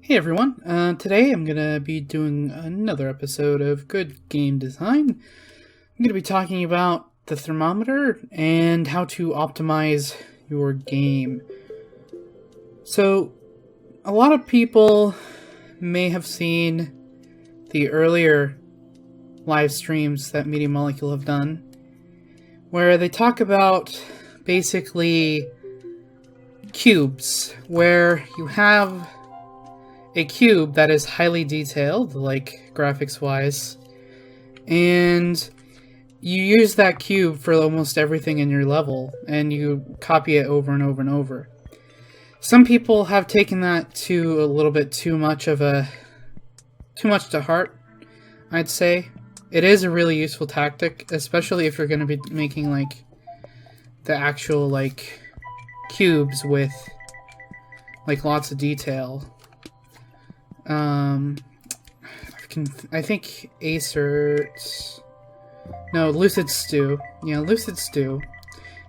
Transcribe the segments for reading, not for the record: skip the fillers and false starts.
Hey everyone, today I'm going to be doing another episode of Good Game Design. I'm going to be talking about the thermometer and how to optimize your game. So, a lot of people may have seen the earlier live streams that Media Molecule have done, where they talk about basically cubes, where you have a cube that is highly detailed, like graphics-wise, and you use that cube for almost everything in your level, and you copy it over and over and over. Some people have taken that to a little bit too much to heart, I'd say. It is a really useful tactic, especially if you're going to be making, like, the actual, like, cubes with, like, lots of detail. I think Lucid Stew. Yeah, Lucid Stew.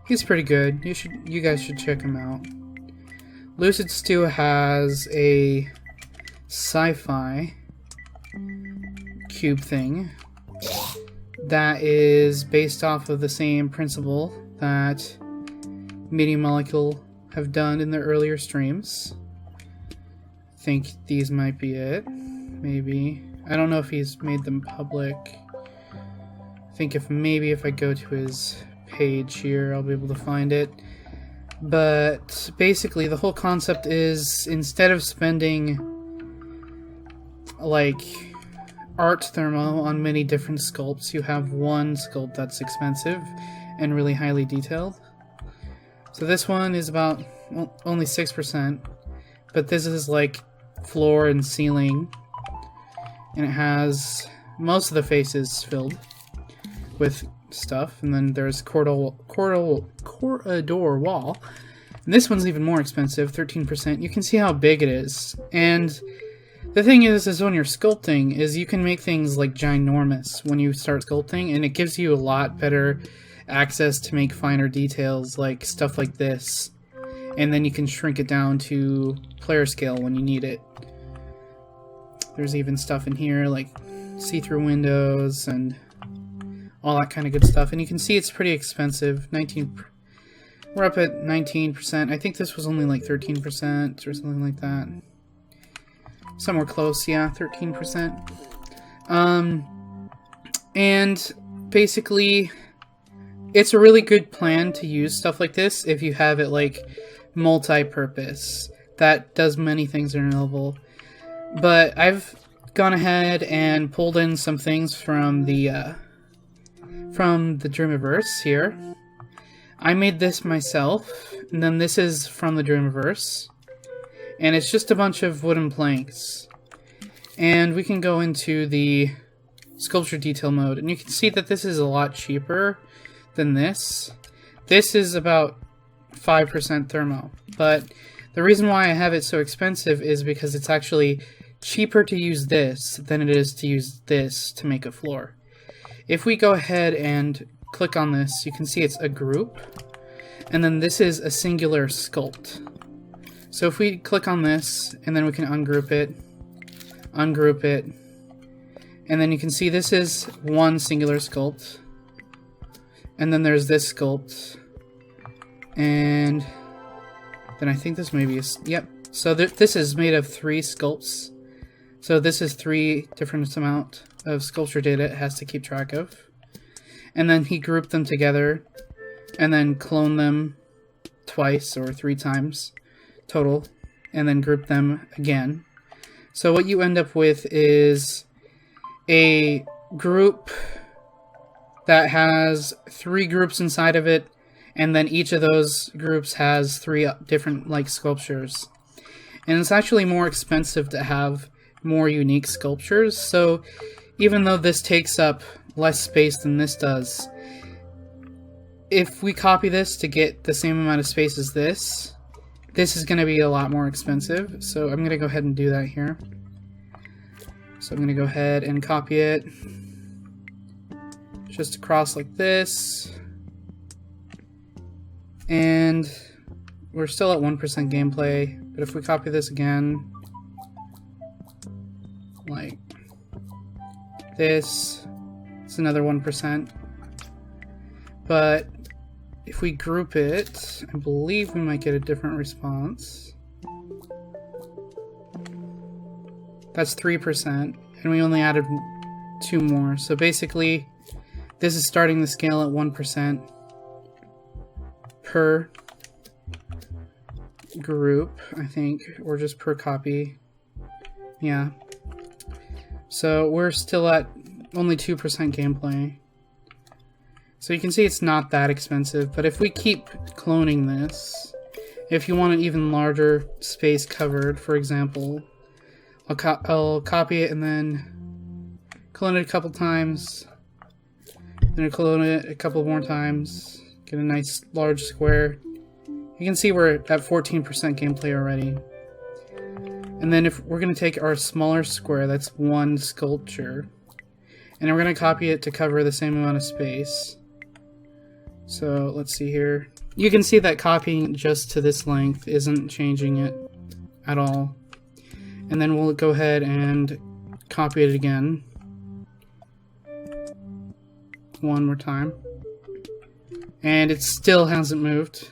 He's pretty good. You guys should check him out. Lucid Stew has a sci-fi cube thing that is based off of the same principle that Media Molecule have done in their earlier streams. I think these might be it. Maybe. I don't know if he's made them public. I think if I go to his page here, I'll be able to find it. But basically, the whole concept is, instead of spending like art thermo on many different sculpts, you have one sculpt that's expensive and really highly detailed. So this one is about only 6%, but this is like floor and ceiling, and it has most of the faces filled with stuff, and then there's corridor wall, and this one's even more expensive, 13%. You can see how big it is, and the thing is when you're sculpting, is you can make things like ginormous when you start sculpting, and it gives you a lot better access to make finer details, like stuff like this, and then you can shrink it down to player scale when you need it. There's even stuff in here like see-through windows and all that kind of good stuff. And you can see it's pretty expensive. We're up at 19%. I think this was only like 13% or something like that. Somewhere close, yeah, 13%. And basically, it's a really good plan to use stuff like this if you have it like multi-purpose that does many things in your level. But I've gone ahead and pulled in some things from the Dreamiverse here. I made this myself, and then this is from the Dreamiverse, and it's just a bunch of wooden planks. And we can go into the sculpture detail mode, and you can see that this is a lot cheaper than this. This is about 5% thermo, but the reason why I have it so expensive is because it's actually cheaper to use this than it is to use this to make a floor. If we go ahead and click on this, you can see it's a group, and then this is a singular sculpt. So if we click on this, and then we can ungroup it, and then you can see this is one singular sculpt, and then there's this sculpt, and then I think this maybe is, yep. So this is made of 3 sculpts. So this is 3 different amount of sculpture data it has to keep track of. And then he grouped them together and then cloned them twice or 3 times total, and then grouped them again. So what you end up with is a group that has 3 groups inside of it, and then each of those groups has 3 different like sculptures. And it's actually more expensive to have more unique sculptures, so even though this takes up less space than this does, if we copy this to get the same amount of space as this is going to be a lot more expensive. So I'm going to go ahead and do that here. So I'm going to go ahead and copy it just across like this, and we're still at 1% gameplay, but if we copy this again, this. It's another 1%. But if we group it, I believe we might get a different response. That's 3%, and we only added 2 more. So basically, this is starting the scale at 1% per group, I think, or just per copy. Yeah. So we're still at only 2% gameplay. So you can see it's not that expensive, but if we keep cloning this, if you want an even larger space covered, for example, I'll copy it and then clone it a couple times, then I'll clone it a couple more times, get a nice large square. You can see we're at 14% gameplay already. And then if we're going to take our smaller square, that's one sculpture, and we're going to copy it to cover the same amount of space. So let's see here. You can see that copying just to this length isn't changing it at all. And then we'll go ahead and copy it again. One more time. And it still hasn't moved.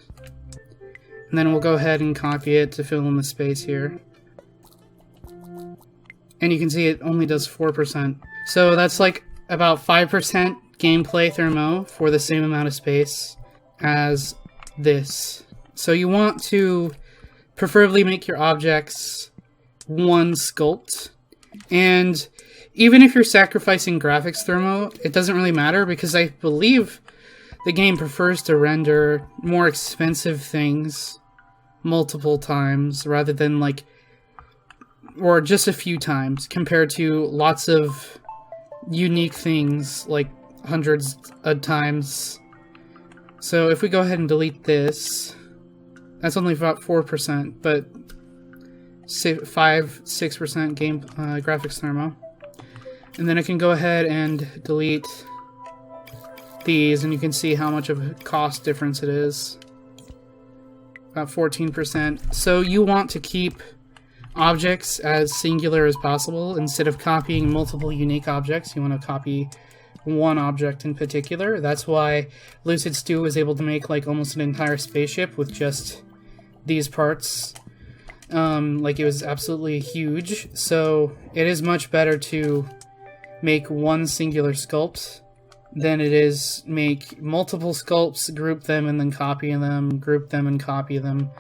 And then we'll go ahead and copy it to fill in the space here. And you can see it only does 4%. So that's like about 5% gameplay Thermo for the same amount of space as this. So you want to preferably make your objects one sculpt. And even if you're sacrificing graphics Thermo, it doesn't really matter, because I believe the game prefers to render more expensive things multiple times rather than like, or just a few times, compared to lots of unique things like hundreds of times. So if we go ahead and delete this, that's only about 4%, but 5-6% game graphics Thermo. And then I can go ahead and delete these, and you can see how much of a cost difference it is. About 14%. So you want to keep objects as singular as possible. Instead of copying multiple unique objects, you want to copy one object in particular. That's why Lucid Stu was able to make like almost an entire spaceship with just these parts. Like, it was absolutely huge. So it is much better to make one singular sculpt than it is make multiple sculpts, group them, and then copy them, group them and copy them,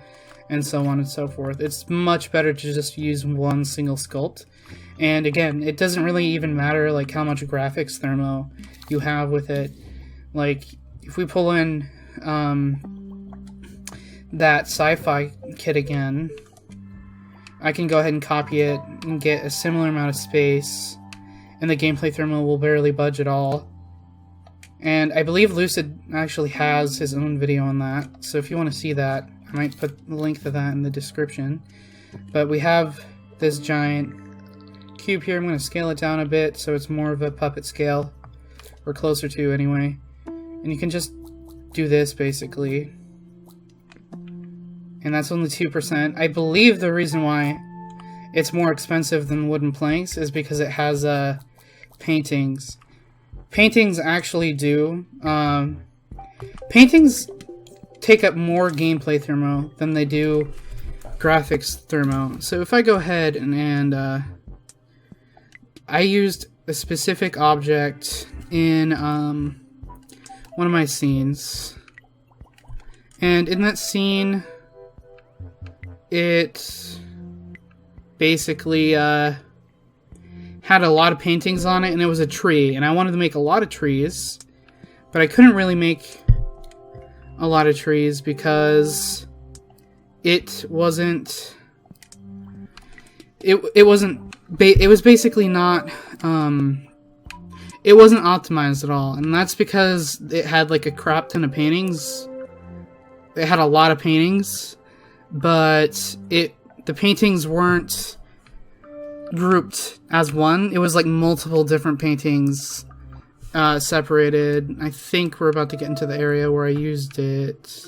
and so on and so forth. It's much better to just use one single sculpt. And again, it doesn't really even matter like how much graphics Thermo you have with it. Like, if we pull in that sci-fi kit again, I can go ahead and copy it and get a similar amount of space, and the gameplay Thermo will barely budge at all. And I believe Lucid actually has his own video on that, so if you want to see that, I might put the link to that in the description. But we have this giant cube here. I'm going to scale it down a bit so it's more of a puppet scale, or closer to anyway. And you can just do this basically. And that's only 2%. I believe the reason why it's more expensive than wooden planks is because it has paintings. Paintings actually do. Paintings take up more gameplay Thermo than they do graphics Thermo. So if I go ahead and I used a specific object in one of my scenes, and in that scene it basically had a lot of paintings on it, and it was a tree, and I wanted to make a lot of trees, but I couldn't really make a lot of trees because it wasn't it was basically not it wasn't optimized at all, and that's because it had like a crap ton of paintings. It had a lot of paintings, but the paintings weren't grouped as one. It was like multiple different paintings separated. I think we're about to get into the area where I used it.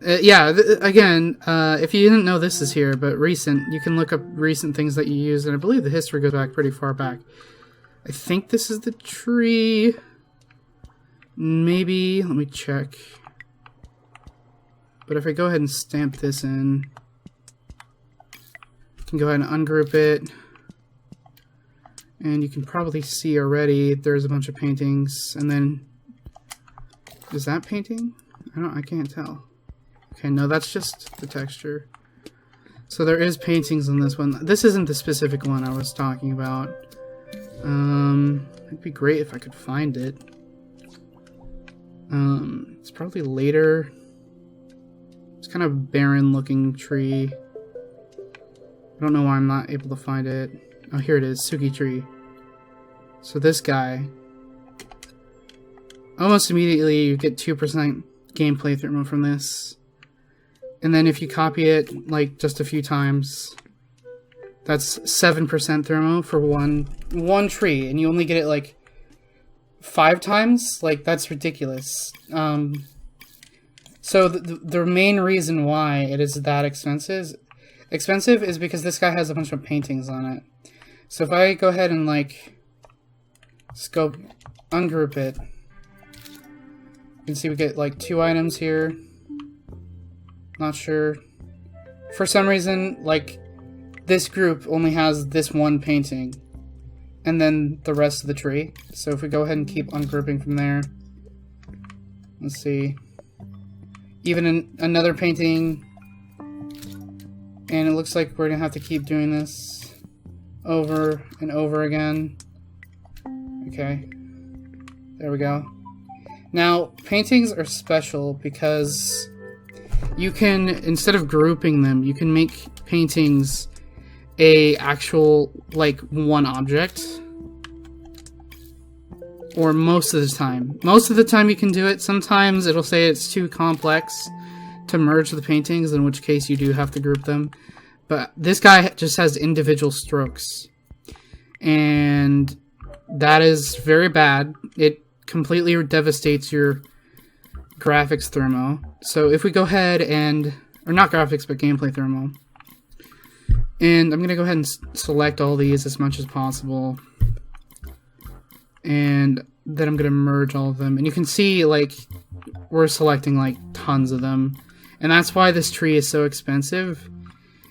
Again, if you didn't know this is here, but recent, you can look up recent things that you use, and I believe the history goes back pretty far back. I think this is the tree. Maybe, let me check. But if I go ahead and stamp this in, I can go ahead and ungroup it. And you can probably see already there's a bunch of paintings. And then, is that painting? I can't tell. Okay, no, that's just the texture. So there is paintings on this one. This isn't the specific one I was talking about. It'd be great if I could find it. It's probably later. It's kind of a barren looking tree. I don't know why I'm not able to find it. Oh, here it is, Suki tree. So this guy, almost immediately you get 2% gameplay thermo from this. And then if you copy it like just a few times, that's 7% thermo for one tree, and you only get it like 5 times? Like, that's ridiculous. So the main reason why it is that expensive is because this guy has a bunch of paintings on it. So if I go ahead and like scope ungroup it, you can see we get like 2 items here. Not sure. For some reason, like, this group only has this one painting, and then the rest of the tree. So if we go ahead and keep ungrouping from there, let's see. Even another painting, and it looks like we're gonna have to keep doing this over and over again. Okay, there we go. Now, paintings are special because you can, instead of grouping them, you can make paintings a actual, like, one object. Or most of the time. Most of the time you can do it. Sometimes it'll say it's too complex to merge the paintings, in which case you do have to group them. But this guy just has individual strokes. And that is very bad. It completely devastates your graphics thermo. So if we go ahead and, or not graphics, but gameplay thermo. And I'm going to go ahead and select all these as much as possible. And then I'm going to merge all of them. And you can see, like, we're selecting, like, tons of them. And that's why this tree is so expensive,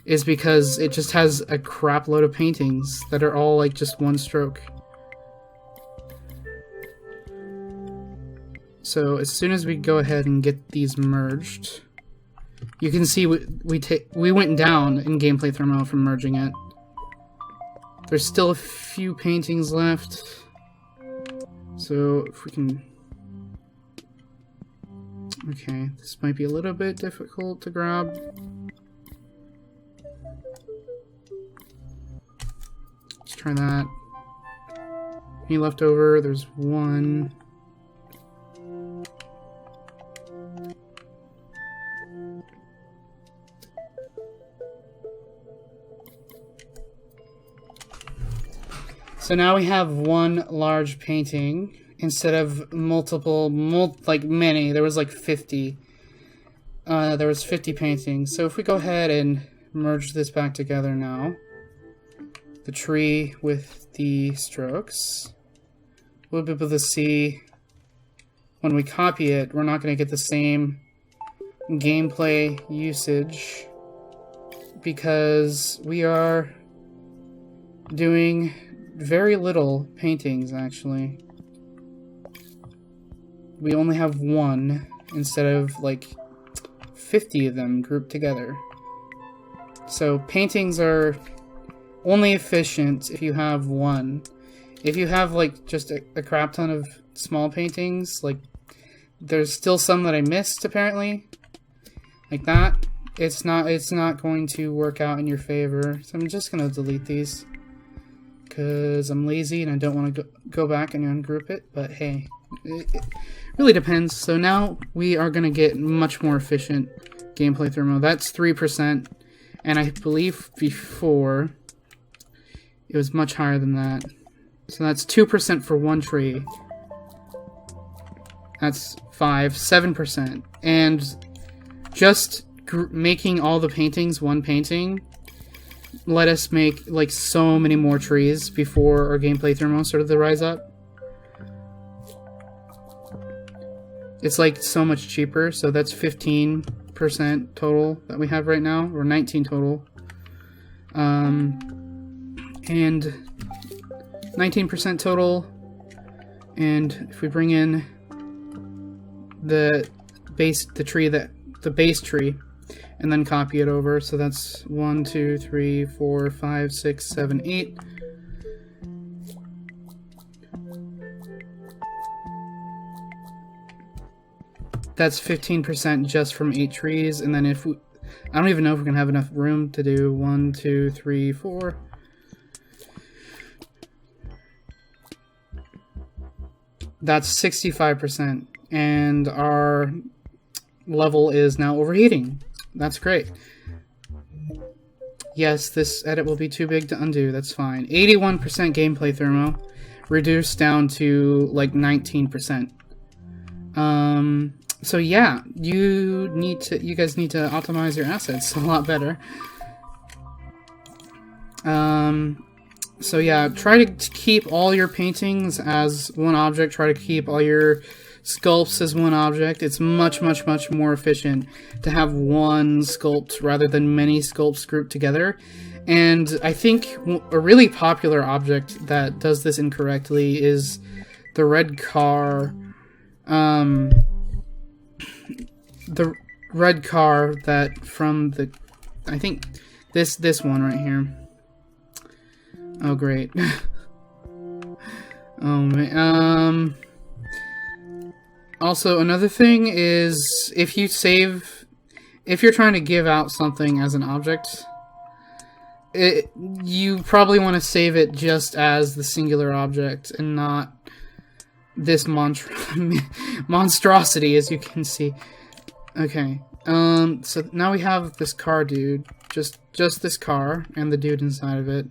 is because it just has a crap load of paintings that are all, like, just one stroke. So as soon as we go ahead and get these merged, you can see we went down in gameplay thermo from merging it. There's still a few paintings left. So if we can... Okay, this might be a little bit difficult to grab. Let's try that. Any left over? There's one. So now we have one large painting instead of multiple, like many. There was like 50. There was 50 paintings. So if we go ahead and merge this back together now, the tree with the strokes, we'll be able to see when we copy it, we're not going to get the same gameplay usage because we are doing very little paintings, actually. We only have one instead of like 50 of them grouped together. So paintings are only efficient if you have one. If you have like just a crap ton of small paintings, like there's still some that I missed apparently, like that, it's not going to work out in your favor. So I'm just gonna delete these because I'm lazy and I don't want to go back and ungroup it, but hey, it really depends. So now we are going to get much more efficient gameplay thermo. That's 3%, and I believe before it was much higher than that. So that's 2% for one tree. That's 7%. And just making all the paintings one painting let us make like so many more trees before our gameplay thermo started to rise up. It's like so much cheaper, so that's 15% total that we have right now, or 19 total. And 19% total, and if we bring in the base tree, and then copy it over, so that's 1, 2, 3, 4, 5, 6, 7, 8. That's 15% just from 8 trees, and then if we, I don't even know if we're gonna have enough room to do 1, 2, 3, 4. That's 65%, and our level is now overheating. That's great. Yes, this edit will be too big to undo. That's fine. 81% gameplay thermo, reduced down to like 19%. So yeah, you guys need to optimize your assets a lot better. So yeah, try to keep all your paintings as one object. Try to keep all your sculpts as one object. It's much more efficient to have one sculpt rather than many sculpts grouped together. And I think a really popular object that does this incorrectly is the red car. The red car that from the, I think this one right here. Oh great. Oh man. Also, another thing is if you're trying to give out something as an object, you probably want to save it just as the singular object and not this monstrosity, as you can see. Okay, so now we have this car dude, just this car and the dude inside of it.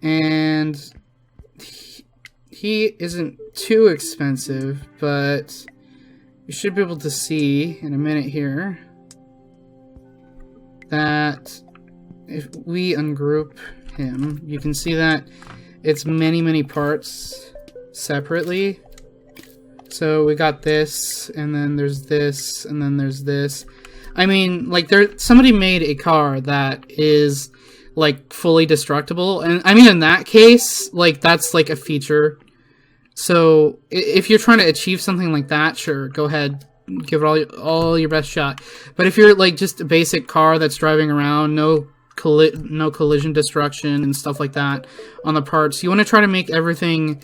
And he isn't too expensive, but you should be able to see in a minute here that if we ungroup him, you can see that it's many parts separately. So we got this, and then there's this, and then there's this. I mean, like, somebody made a car that is like fully destructible, and I mean in that case, like, that's like a feature. So if you're trying to achieve something like that, sure, go ahead, give it all your best shot. But if you're like just a basic car that's driving around, no collision destruction and stuff like that on the parts, you want to try to make everything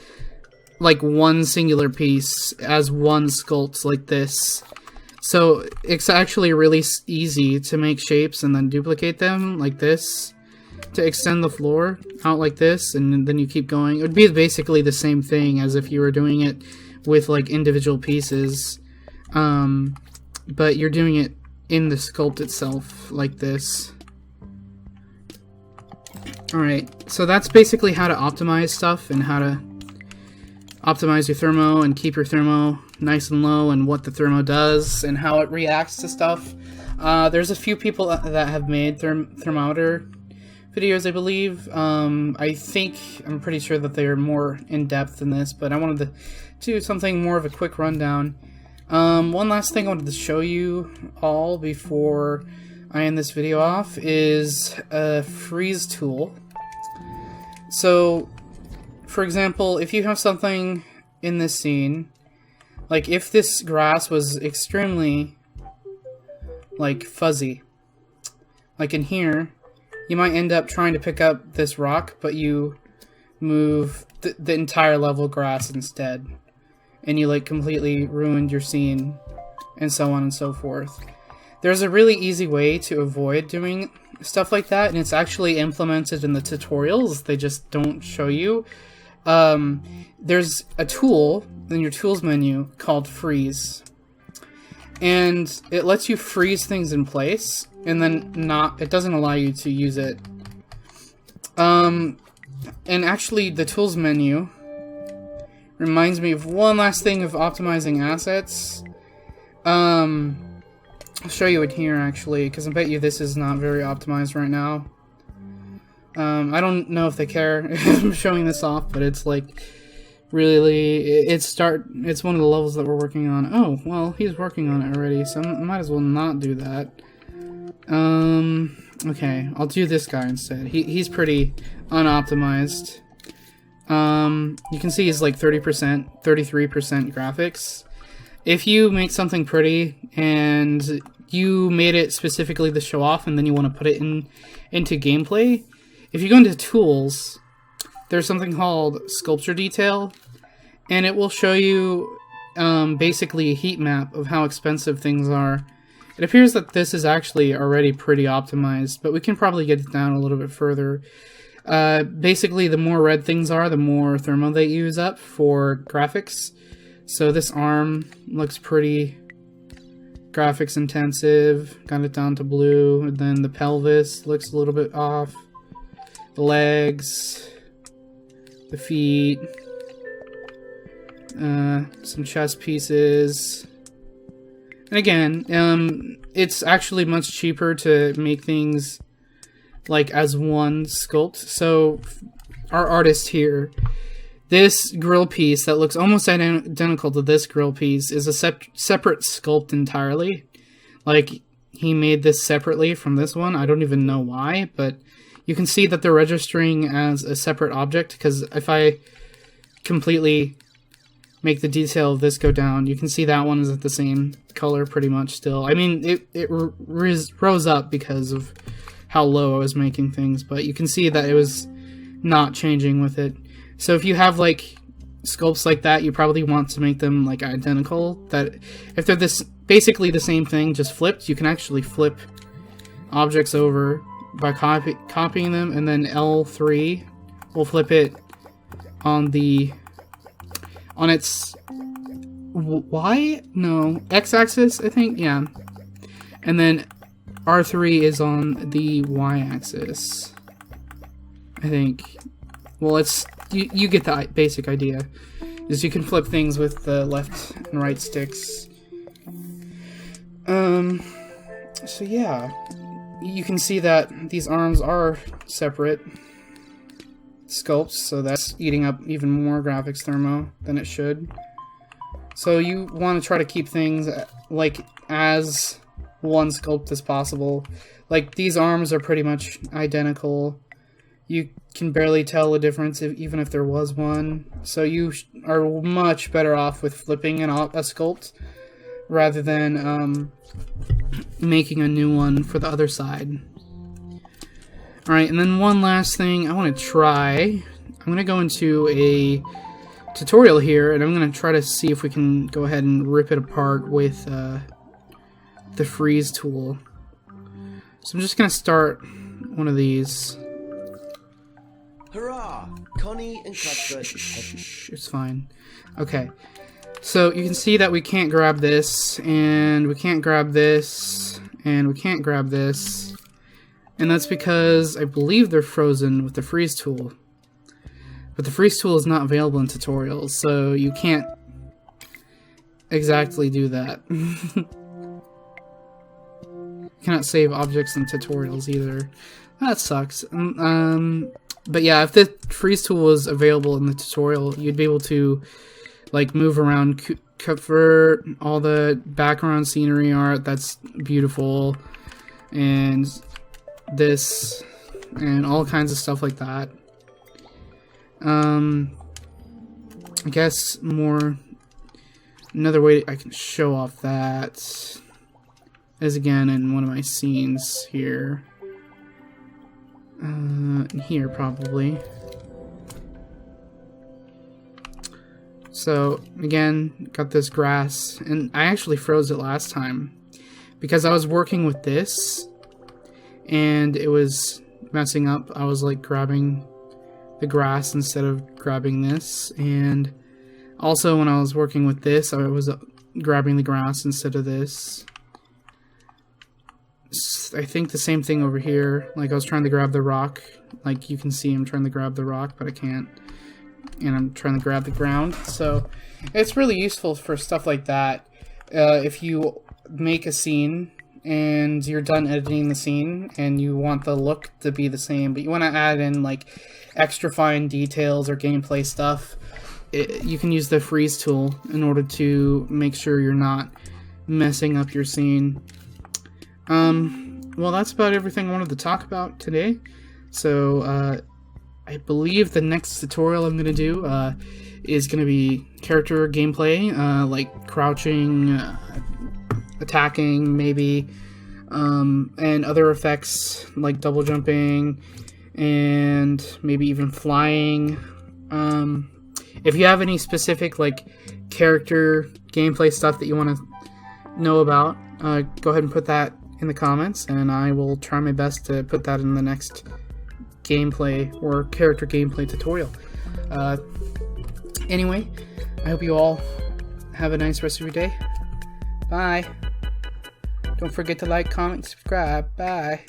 like one singular piece as one sculpt like this. So it's actually really easy to make shapes and then duplicate them like this to extend the floor out like this, and then you keep going. It would be basically the same thing as if you were doing it with like individual pieces, but you're doing it in the sculpt itself like this. Alright, so that's basically how to optimize stuff and how to optimize your thermo and keep your thermo nice and low, and what the thermo does and how it reacts to stuff. There's a few people that have made thermometer videos, I believe. I'm pretty sure that they are more in-depth than this, but I wanted to do something more of a quick rundown. One last thing I wanted to show you all before I end this video off is a freeze tool. So, for example, if you have something in this scene, like if this grass was extremely like fuzzy, like in here, you might end up trying to pick up this rock, but you move the entire level grass instead, and you like completely ruined your scene, and so on and so forth. There's a really easy way to avoid doing stuff like that, and it's actually implemented in the tutorials. They just don't show you. There's a tool in your tools menu called freeze, and it lets you freeze things in place, and then it doesn't allow you to use it. And actually the tools menu reminds me of one last thing of optimizing assets. I'll show you it here actually, because I bet you this is not very optimized right now. I don't know if they care if I'm showing this off, but it's like really, it's one of the levels that we're working on. Oh, well, he's working on it already, so I might as well not do that. Okay, I'll do this guy instead. He's pretty unoptimized. You can see he's like 30%, 33% graphics. If you make something pretty and you made it specifically to show off and then you want to put it into gameplay, if you go into tools, there's something called sculpture detail, and it will show you basically a heat map of how expensive things are. It appears that this is actually already pretty optimized, but we can probably get it down a little bit further. Basically, the more red things are, the more thermo they use up for graphics. So this arm looks pretty graphics intensive. Got it down to blue. And then the pelvis looks a little bit off. The legs. The feet. Some chest pieces. And again, it's actually much cheaper to make things like as one sculpt. So our artist here, this grill piece that looks almost identical to this grill piece is a separate sculpt entirely. Like, he made this separately from this one. I don't even know why, but you can see that they're registering as a separate object, because if I completely make the detail of this go down, you can see that one is at the same color pretty much still. I mean, it rose up because of how low I was making things, but you can see that it was not changing with it. So if you have like sculpts like that, you probably want to make them like identical. That if they're basically the same thing, just flipped, you can actually flip objects over by copying them, and then L3 will flip it on its x-axis, I think, yeah. And then R3 is on the y-axis, I think. Well, you get the basic idea. Is you can flip things with the left and right sticks. So yeah, you can see that these arms are separate sculpts, so that's eating up even more graphics thermo than it should. So you want to try to keep things like as one sculpt as possible. Like, these arms are pretty much identical. You can barely tell a difference even if there was one. So you are much better off with flipping a sculpt rather than making a new one for the other side. Alright, and then one last thing I want to try. I'm going to go into a tutorial here, and I'm going to try to see if we can go ahead and rip it apart with the freeze tool. So I'm just going to start one of these. Hurrah! Connie and Cuthbert. It's fine. Okay. So you can see that we can't grab this, and we can't grab this, and we can't grab this. And that's because I believe they're frozen with the freeze tool. But the freeze tool is not available in tutorials, so you can't exactly do that. You cannot save objects in tutorials either. That sucks. But yeah, if the freeze tool was available in the tutorial, you'd be able to like move around, convert all the background scenery art that's beautiful, and this, and all kinds of stuff like that. I guess another way I can show off that is again in one of my scenes here. Here probably. So again, got this grass, and I actually froze it last time because I was working with this and it was messing up. I was like grabbing the grass instead of grabbing this, and also when I was working with this, I was grabbing the grass instead of this. I think the same thing over here. Like, I was trying to grab the rock. Like, you can see I'm trying to grab the rock, but I can't. And I'm trying to grab the ground. So it's really useful for stuff like that. If you make a scene and you're done editing the scene and you want the look to be the same, but you want to add in like extra fine details or gameplay stuff, you can use the freeze tool in order to make sure you're not messing up your scene. Well, that's about everything I wanted to talk about today. So I believe the next tutorial I'm going to do is going to be character gameplay, like crouching, attacking maybe, and other effects like double jumping and maybe even flying. If you have any specific like character gameplay stuff that you want to know about, go ahead and put that in the comments, and I will try my best to put that in the next gameplay or character gameplay tutorial. Anyway, I hope you all have a nice rest of your day. Bye. Don't forget to like, comment, subscribe. Bye.